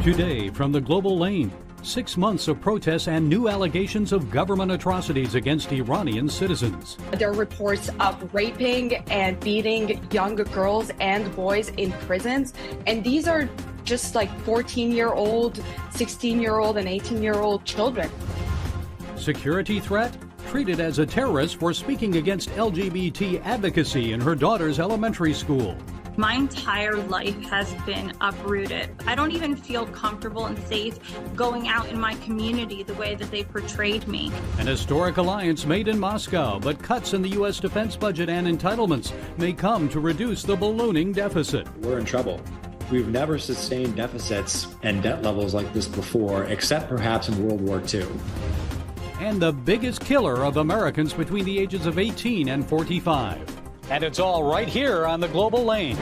Today from the global lane, 6 months of protests and new allegations of government atrocities against Iranian citizens. There are reports of raping and beating young girls and boys in prisons. And these are just like 14-year-old, 16-year-old, and 18-year-old children. Security threat? Treated as a terrorist for speaking against LGBT advocacy in her daughter's elementary school. My entire life has been uprooted. I don't even feel comfortable and safe going out in my community the way that they portrayed me. An historic alliance made in Moscow, but cuts in the U.S. defense budget and entitlements may come to reduce the ballooning deficit. We're in trouble. We've never sustained deficits and debt levels like this before, except perhaps in World War II. And the biggest killer of Americans between the ages of 18 and 45. And it's all right here on the global lane.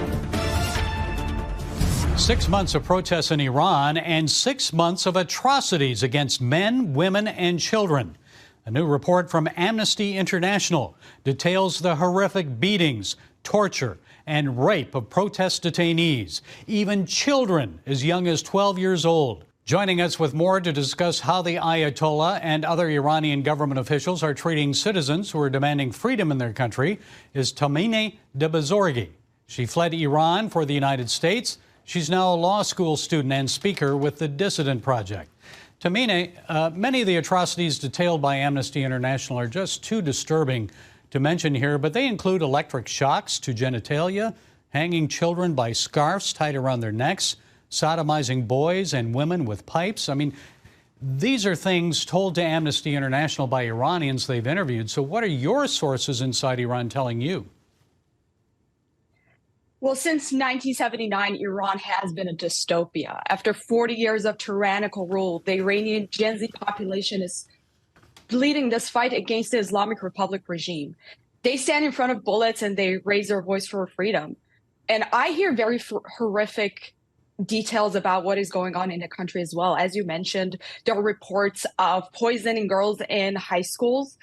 6 months of protests in Iran and 6 months of atrocities against men, women, and children. A new report from Amnesty International details the horrific beatings, torture, and rape of protest detainees, even children as young as 12 years old. Joining us with more to discuss how the Ayatollah and other Iranian government officials are treating citizens who are demanding freedom in their country is Tamine Debazorghi. She fled Iran for the United States. She's now a law school student and speaker with the Dissident Project. Tamine, many of the atrocities detailed by Amnesty International are just too disturbing to mention here, but they include electric shocks to genitalia, hanging children by scarves tied around their necks, sodomizing boys and women with pipes. I mean, these are things told to Amnesty International by Iranians they've interviewed. So what are your sources inside Iran telling you? Well, since 1979, Iran has been a dystopia. After 40 years of tyrannical rule, the Iranian Gen Z population is leading this fight against the Islamic Republic regime. They stand in front of bullets and they raise their voice for freedom. And I hear very horrific details about what is going on in the country as well. As you mentioned, there are reports of poisoning girls in high schools.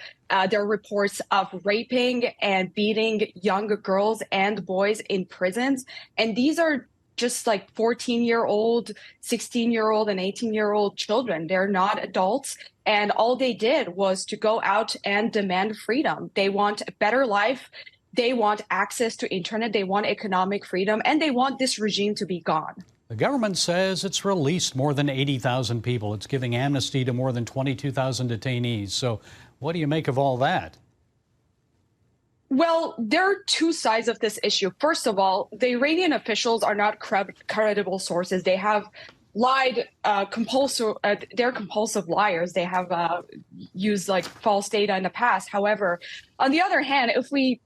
There are reports of raping and beating young girls and boys in prisons. And these are just like 14-year-old, 16-year-old, and 18-year-old children. They're not adults. And all they did was to go out and demand freedom. They want a better life. They want access to internet. They want economic freedom. And they want this regime to be gone. The government says it's released more than 80,000 people. It's giving amnesty to more than 22,000 detainees. So what do you make of all that? Well, there are two sides of this issue. First of all, the Iranian officials are not credible sources. They have lied, they're compulsive liars. They have used like false data in the past. However, on the other hand, if we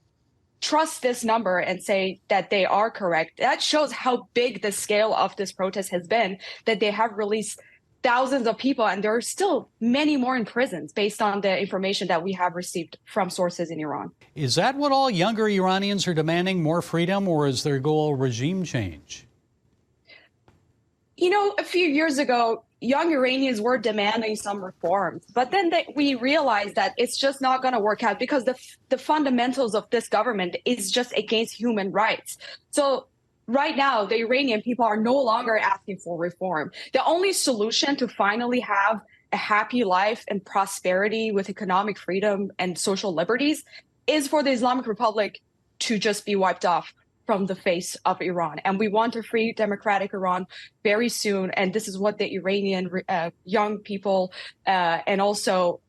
trust this number and say that they are correct, that shows how big the scale of this protest has been, that they have released thousands of people and there are still many more in prisons based on the information that we have received from sources in Iran. Is that what all younger Iranians are demanding, more freedom, or is their goal regime change? You know, a few years ago, young Iranians were demanding some reforms, but then we realized that it's just not going to work out because the fundamentals of this government is just against human rights. So right now, the Iranian people are no longer asking for reform. The only solution to finally have a happy life and prosperity with economic freedom and social liberties is for the Islamic Republic to just be wiped off from the face of Iran. And we want a free, democratic Iran very soon. And this is what the Iranian young people and also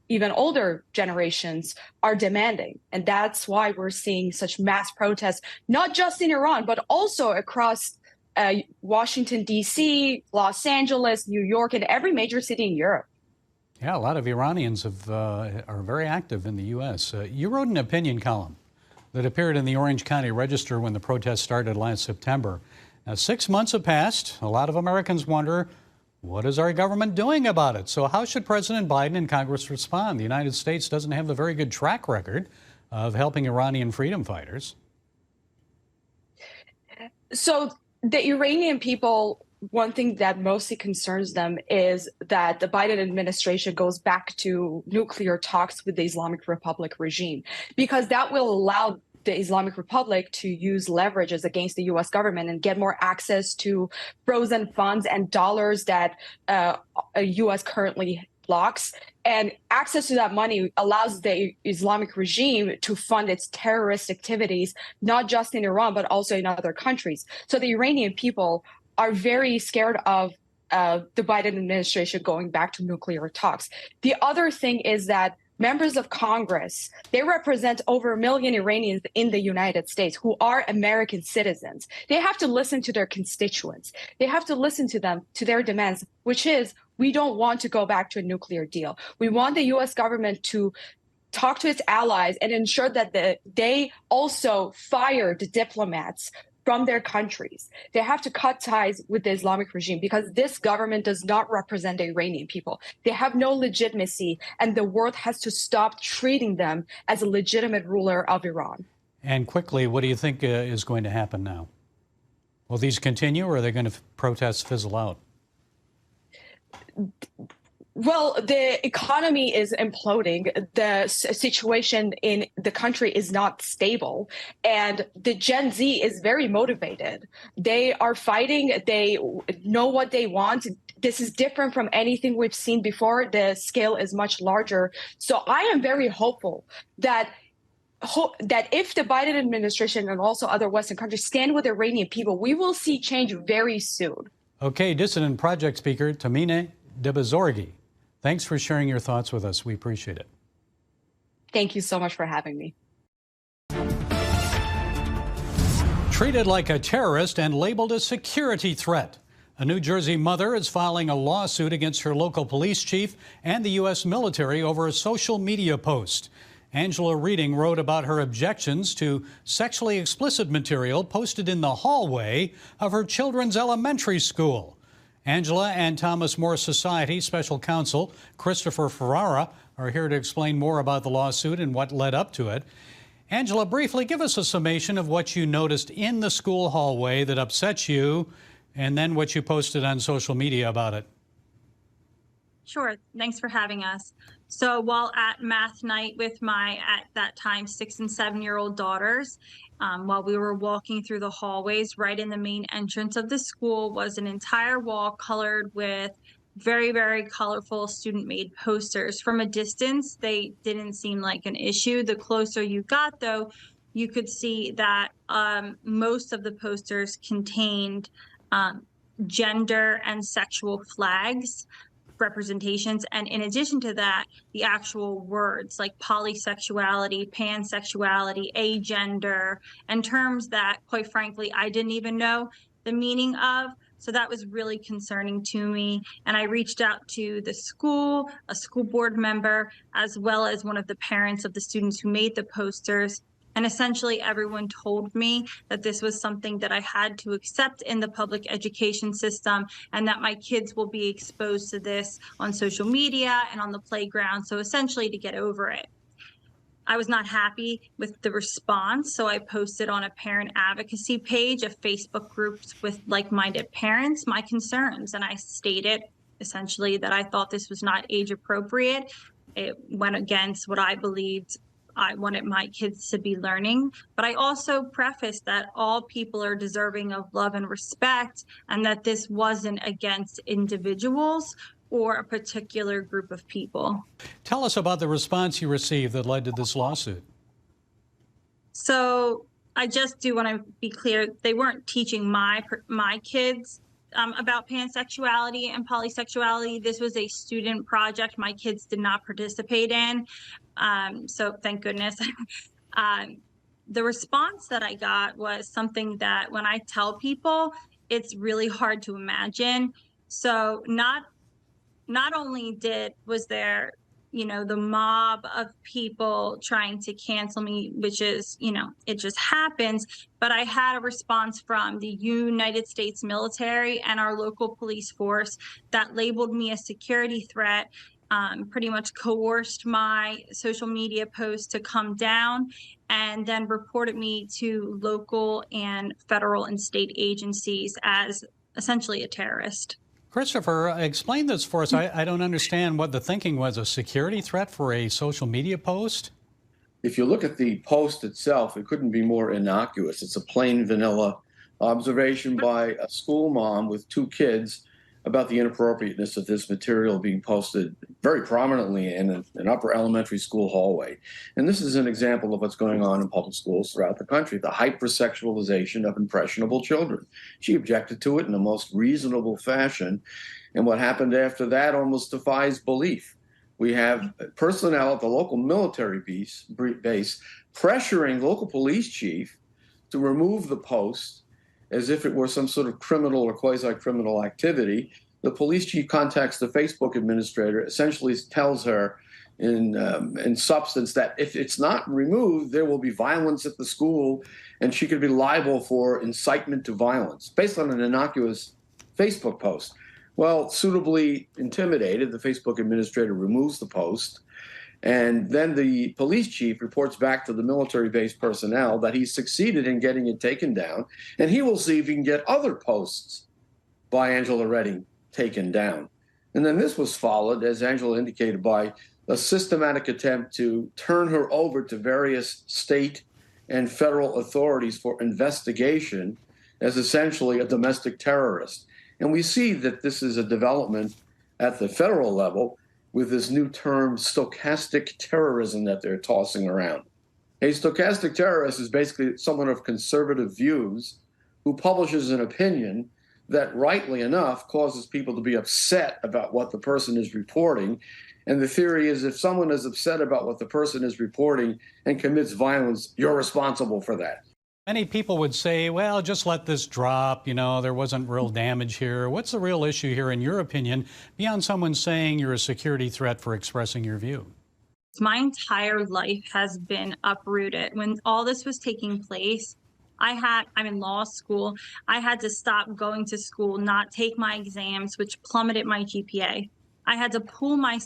even older generations are demanding. And that's why we're seeing such mass protests, not just in Iran, but also across Washington, D.C., Los Angeles, New York, and every major city in Europe. Yeah, a lot of Iranians are very active in the U.S. You wrote an opinion column that appeared in the Orange County Register when the protests started last September. Now, 6 months have passed. A lot of Americans wonder, what is our government doing about it? So how should President Biden and Congress respond? The United States doesn't have a very good track record of helping Iranian freedom fighters. So the Iranian people, one thing that mostly concerns them is that the Biden administration goes back to nuclear talks with the Islamic Republic regime, because that will allow the Islamic Republic to use leverages against the U.S. government and get more access to frozen funds and dollars that U.S. currently blocks. And access to that money allows the Islamic regime to fund its terrorist activities, not just in Iran, but also in other countries. So the Iranian people are very scared of the Biden administration going back to nuclear talks. The other thing is that members of Congress, they represent over 1 million Iranians in the United States who are American citizens. They have to listen to their constituents. They have to listen to them, to their demands, which is, we don't want to go back to a nuclear deal. We want the U.S. government to talk to its allies and ensure that they also fire the diplomats from their countries. They have to cut ties with the Islamic regime because this government does not represent the Iranian people. They have no legitimacy, and the world has to stop treating them as a legitimate ruler of Iran. And quickly, what do you think is going to happen now? Will these continue, or are they going to protests fizzle out? Well, the economy is imploding. The situation in the country is not stable. And the Gen Z is very motivated. They are fighting. They know what they want. This is different from anything we've seen before. The scale is much larger. So I am very hopeful that if the Biden administration and also other Western countries stand with the Iranian people, we will see change very soon. Okay, Dissident Project speaker Tamine Debazorgi, thanks for sharing your thoughts with us. We appreciate it. Thank you so much for having me. Treated like a terrorist and labeled a security threat. A New Jersey mother is filing a lawsuit against her local police chief and the U.S. military over a social media post. Angela Reading wrote about her objections to sexually explicit material posted in the hallway of her children's elementary school. Angela and Thomas More Society Special Counsel Christopher Ferrara are here to explain more about the lawsuit and what led up to it. Angela, briefly give us a summation of what you noticed in the school hallway that upset you, and then what you posted on social media about it. Sure. Thanks for having us. So while at math night with my, at that time, 6- and 7-year-old daughters, while we were walking through the hallways, right in the main entrance of the school was an entire wall colored with very, very colorful student-made posters. From a distance, they didn't seem like an issue. The closer you got, though, you could see that most of the posters contained gender and sexual flags representations, and in addition to that, the actual words like polysexuality, pansexuality, agender, and terms that, quite frankly, I didn't even know the meaning of. So that was really concerning to me. And I reached out to the school, a school board member, as well as one of the parents of the students who made the posters. And essentially everyone told me that this was something that I had to accept in the public education system, and that my kids will be exposed to this on social media and on the playground. So essentially to get over it. I was not happy with the response, so I posted on a parent advocacy page, a Facebook group with like-minded parents, my concerns. And I stated essentially that I thought this was not age appropriate. It went against what I believed I wanted my kids to be learning. But I also prefaced that all people are deserving of love and respect, and that this wasn't against individuals or a particular group of people. Tell us about the response you received that led to this lawsuit. So I just do want to be clear, they weren't teaching my kids about pansexuality and polysexuality. This was a student project my kids did not participate in. So thank goodness. The response that I got was something that when I tell people, it's really hard to imagine. So not only was there, the mob of people trying to cancel me, which is, it just happens, but I had a response from the United States military and our local police force that labeled me a security threat, pretty much coerced my social media posts to come down, and then reported me to local and federal and state agencies as essentially a terrorist. Christopher, explain this for us. I don't understand what the thinking was. A security threat for a social media post? if you look at the post itself, it couldn't be more innocuous. It's a plain vanilla observation by a school mom with 2 kids about the inappropriateness of this material being posted very prominently in an upper elementary school hallway. And this is an example of what's going on in public schools throughout the country, the hypersexualization of impressionable children. She objected to it in the most reasonable fashion. And what happened after that almost defies belief. We have personnel at the local military base pressuring local police chief to remove the post as if it were some sort of criminal or quasi-criminal activity. The police chief contacts the Facebook administrator, essentially tells her in substance that if it's not removed, there will be violence at the school, and she could be liable for incitement to violence based on an innocuous Facebook post. Well, suitably intimidated, the Facebook administrator removes the post. And then the police chief reports back to the military-based personnel that he's succeeded in getting it taken down, and he will see if he can get other posts by Angela Redding taken down. And then this was followed, as Angela indicated, by a systematic attempt to turn her over to various state and federal authorities for investigation as essentially a domestic terrorist. And we see that this is a development at the federal level with this new term, stochastic terrorism, that they're tossing around. A stochastic terrorist is basically someone of conservative views who publishes an opinion that, rightly enough, causes people to be upset about what the person is reporting. And the theory is if someone is upset about what the person is reporting and commits violence, you're responsible for that. Many people would say, well, just let this drop. You know, there wasn't real damage here. What's the real issue here, in your opinion, beyond someone saying you're a security threat for expressing your view? My entire life has been uprooted. When all this was taking place, I'm in law school. I had to stop going to school, not take my exams, which plummeted my GPA. I had to pull my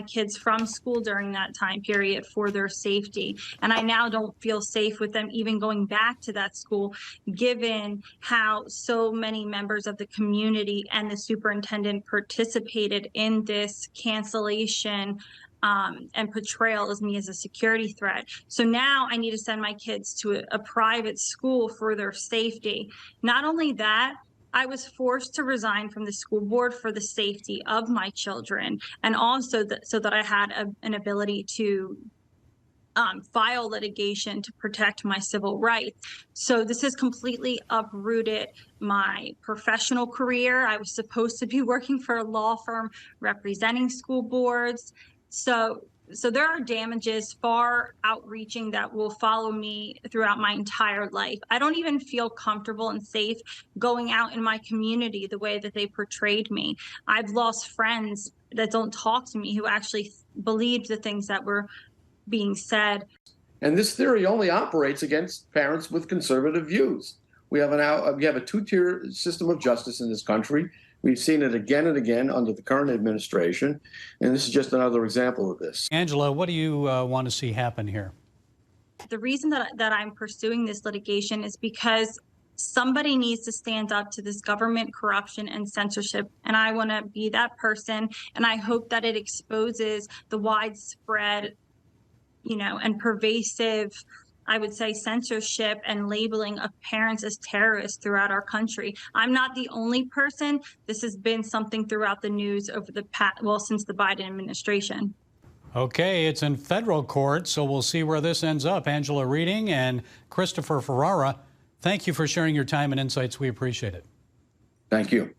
kids from school during that time period for their safety. And I now don't feel safe with them even going back to that school, given how so many members of the community and the superintendent participated in this cancellation and portrayal as me as a security threat. So now I need to send my kids to a private school for their safety. Not only that, I was forced to resign from the school board for the safety of my children, and also so that I had an ability to file litigation to protect my civil rights. So this has completely uprooted my professional career. I was supposed to be working for a law firm representing school boards. So there are damages far outreaching that will follow me throughout my entire life. I don't even feel comfortable and safe going out in my community the way that they portrayed me. I've lost friends that don't talk to me who actually believed the things that were being said. And this theory only operates against parents with conservative views. We have a two-tier system of justice in this country. We've seen it again and again under the current administration, and this is just another example of this. Angela, what do you want to see happen here? The reason that I'm pursuing this litigation is because somebody needs to stand up to this government corruption and censorship, and I want to be that person, and I hope that it exposes the widespread, and pervasive, I would say, censorship and labeling of parents as terrorists throughout our country. I'm not the only person. This has been something throughout the news over since the Biden administration. Okay, it's in federal court, so we'll see where this ends up. Angela Redding and Christopher Ferrara, thank you for sharing your time and insights. We appreciate it. Thank you.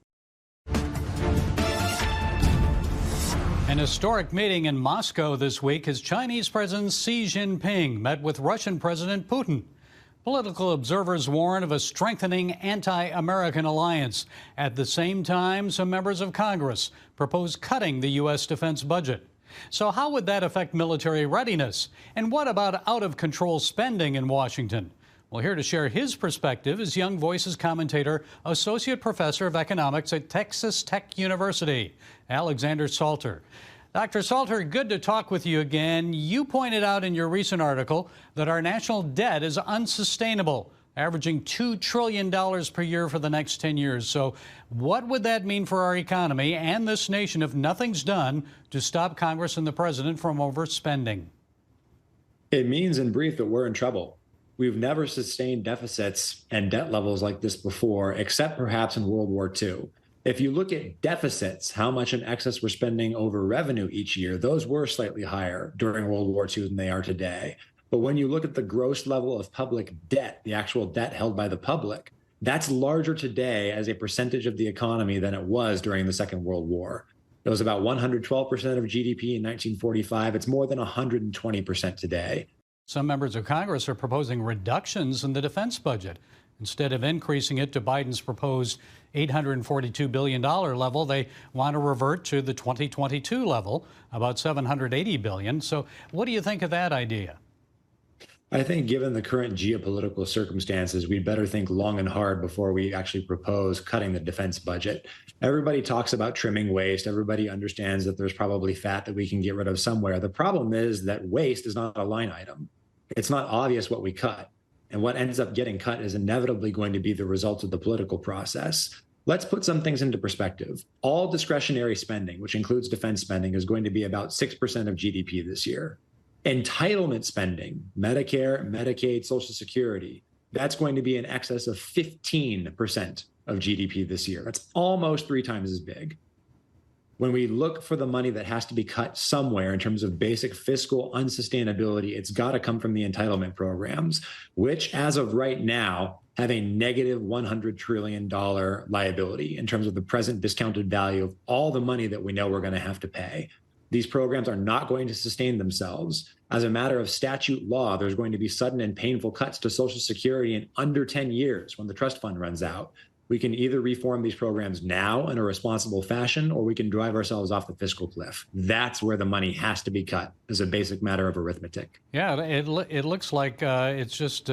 An historic meeting in Moscow this week as Chinese President Xi Jinping met with Russian President Putin. Political observers warn of a strengthening anti-American alliance. At the same time, some members of Congress propose cutting the U.S. defense budget. So how would that affect military readiness? And what about out-of-control spending in Washington? Well, here to share his perspective is Young Voices commentator, Associate Professor of Economics at Texas Tech University, Alexander Salter. Dr. Salter, good to talk with you again. You pointed out in your recent article that our national debt is unsustainable, averaging $2 trillion per year for the next 10 years. So what would that mean for our economy and this nation if nothing's done to stop Congress and the president from overspending? It means, in brief, that we're in trouble. We've never sustained deficits and debt levels like this before, except perhaps in World War II. If you look at deficits, how much in excess we're spending over revenue each year, those were slightly higher during World War II than they are today. But when you look at the gross level of public debt, the actual debt held by the public, that's larger today as a percentage of the economy than it was during the Second World War. It was about 112% of GDP in 1945. It's more than 120% today. Some members of Congress are proposing reductions in the defense budget. Instead of increasing it to Biden's proposed $842 billion level, they want to revert to the 2022 level, about $780 billion. So what do you think of that idea? I think given the current geopolitical circumstances, we'd better think long and hard before we actually propose cutting the defense budget. Everybody talks about trimming waste. Everybody understands that there's probably fat that we can get rid of somewhere. The problem is that waste is not a line item. It's not obvious what we cut. And what ends up getting cut is inevitably going to be the result of the political process. Let's put some things into perspective. All discretionary spending, which includes defense spending, is going to be about 6% of GDP this year. Entitlement spending, Medicare, Medicaid, Social Security, that's going to be in excess of 15% of GDP this year. That's almost 3 times as big. When we look for the money that has to be cut somewhere in terms of basic fiscal unsustainability, it's got to come from the entitlement programs, which as of right now have a negative $100 trillion liability in terms of the present discounted value of all the money that we know we're going to have to pay. These programs are not going to sustain themselves. As a matter of statute law, there's going to be sudden and painful cuts to Social Security in under 10 years when the trust fund runs out. We can either reform these programs now in a responsible fashion, or we can drive ourselves off the fiscal cliff. That's where the money has to be cut as a basic matter of arithmetic. Yeah, it looks like it's just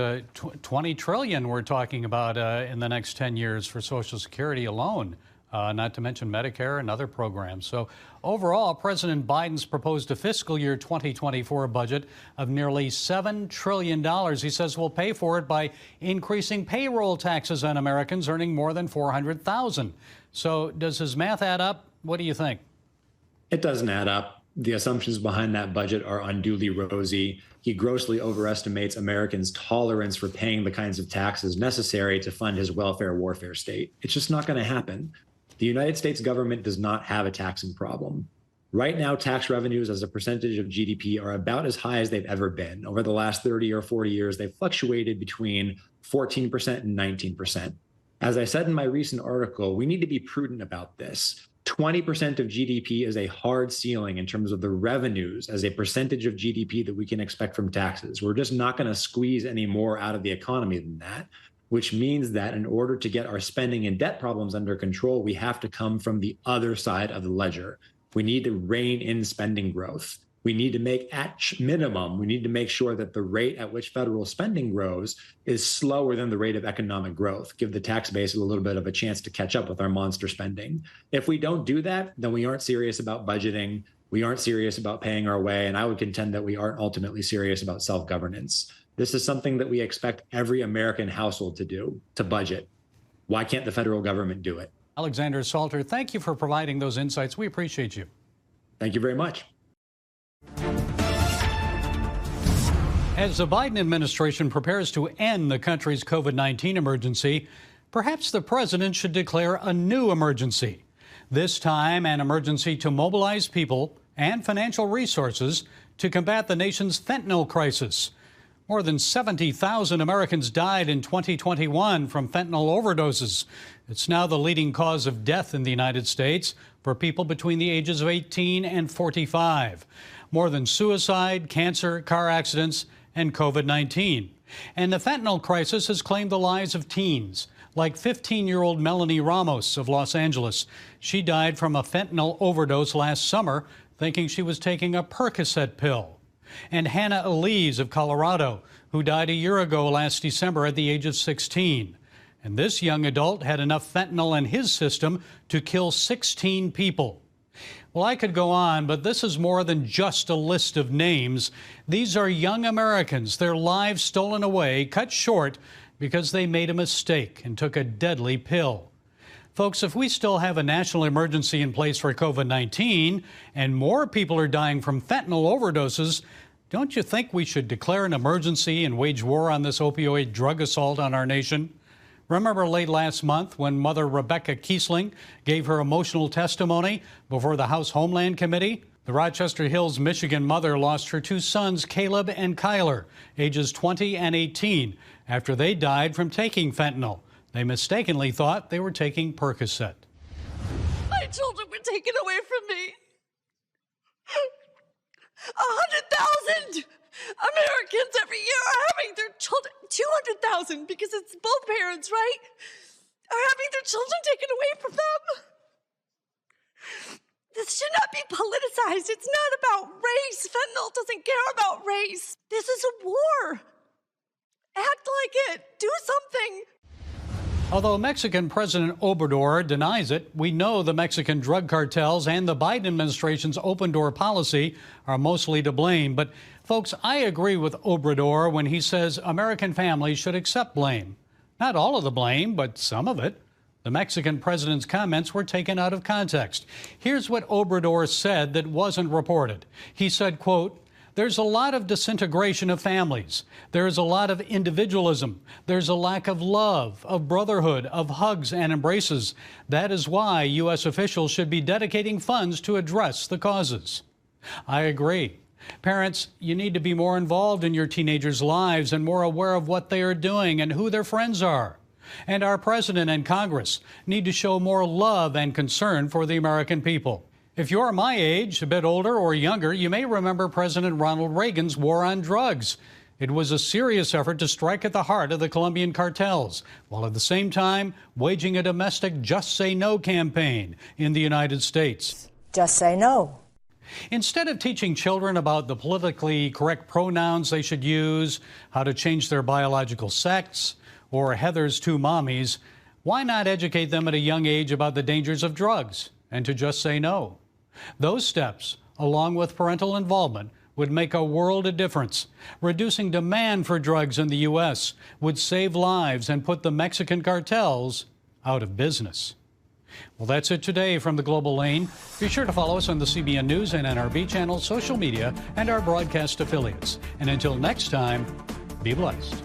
20 trillion we're talking about in the next 10 years for Social Security alone. Not to mention Medicare and other programs. So overall, President Biden's proposed a fiscal year 2024 budget of nearly $7 trillion. He says we'll pay for it by increasing payroll taxes on Americans earning more than $400,000. So does his math add up? What do you think? It doesn't add up. The assumptions behind that budget are unduly rosy. He grossly overestimates Americans' tolerance for paying the kinds of taxes necessary to fund his welfare warfare state. It's just not going to happen. The United States government does not have a taxing problem. Right now, tax revenues as a percentage of GDP are about as high as they've ever been. Over the last 30 or 40 years, they've fluctuated between 14% and 19%. As I said in my recent article, we need to be prudent about this. 20% of GDP is a hard ceiling in terms of the revenues as a percentage of GDP that we can expect from taxes. We're just not going to squeeze any more out of the economy than that, which means that in order to get our spending and debt problems under control, we have to come from the other side of the ledger. We need to rein in spending growth. We need to make, at minimum, we need to make sure that the rate at which federal spending grows is slower than the rate of economic growth, give the tax base a little bit of a chance to catch up with our monster spending. If we don't do that, then we aren't serious about budgeting. We aren't serious about paying our way. And I would contend that we aren't ultimately serious about self-governance. This is something that we expect every American household to do, to budget. Why can't the federal government do it? Alexander Salter, thank you for providing those insights. We appreciate you. Thank you very much. As the Biden administration prepares to end the country's COVID-19 emergency, perhaps the president should declare a new emergency. This time, an emergency to mobilize people and financial resources to combat the nation's fentanyl crisis. More than 70,000 Americans died in 2021 from fentanyl overdoses. It's now the leading cause of death in the United States for people between the ages of 18 and 45. More than suicide, cancer, car accidents, and COVID-19. And the fentanyl crisis has claimed the lives of teens, like 15-year-old Melanie Ramos of Los Angeles. She died from a fentanyl overdose last summer, thinking she was taking a Percocet pill. And Hannah Elise of Colorado, who died a year ago last December at the age of 16. And this young adult had enough fentanyl in his system to kill 16 people. Well, I could go on, but this is more than just a list of names. These are young Americans, their lives stolen away, cut short because they made a mistake and took a deadly pill. Folks, if we still have a national emergency in place for COVID-19 and more people are dying from fentanyl overdoses, Don't you think we should declare an emergency and wage war on this opioid drug assault on our nation? Remember late last month when Mother Rebecca Kiesling gave her emotional testimony before the House Homeland Committee? The Rochester Hills, Michigan mother lost her two sons, Caleb and Kyler, ages 20 and 18, after they died from taking fentanyl. They mistakenly thought they were taking Percocet. My children were taken away from me. 100,000 Americans every year are having their children, 200,000 because it's both parents, right? Are having their children taken away from them. This should not be politicized. It's not about race. Fentanyl doesn't care about race. This is a war. Act like it. Do something. Although Mexican President Obrador denies it, we know the Mexican drug cartels and the Biden administration's open-door policy are mostly to blame. But, folks, I agree with Obrador when he says American families should accept blame. Not all of the blame, but some of it. The Mexican president's comments were taken out of context. Here's what Obrador said that wasn't reported. He said, quote, "There's a lot of disintegration of families. There's a lot of individualism. There's a lack of love, of brotherhood, of hugs and embraces. That is why U.S. officials should be dedicating funds to address the causes." I agree. Parents, you need to be more involved in your teenagers' lives and more aware of what they are doing and who their friends are. And our president and Congress need to show more love and concern for the American people. If you're my age, a bit older or younger, you may remember President Ronald Reagan's war on drugs. It was a serious effort to strike at the heart of the Colombian cartels, while at the same time waging a domestic Just Say No campaign in the United States. Just say no. Instead of teaching children about the politically correct pronouns they should use, how to change their biological sex, or Heather's two mommies, why not educate them at a young age about the dangers of drugs and to just say no? Those steps, along with parental involvement, would make a world of difference. Reducing demand for drugs in the U.S. would save lives and put the Mexican cartels out of business. Well, that's it today from the Global Lane. Be sure to follow us on the CBN News and NRB channel, social media, and our broadcast affiliates. And until next time, be blessed.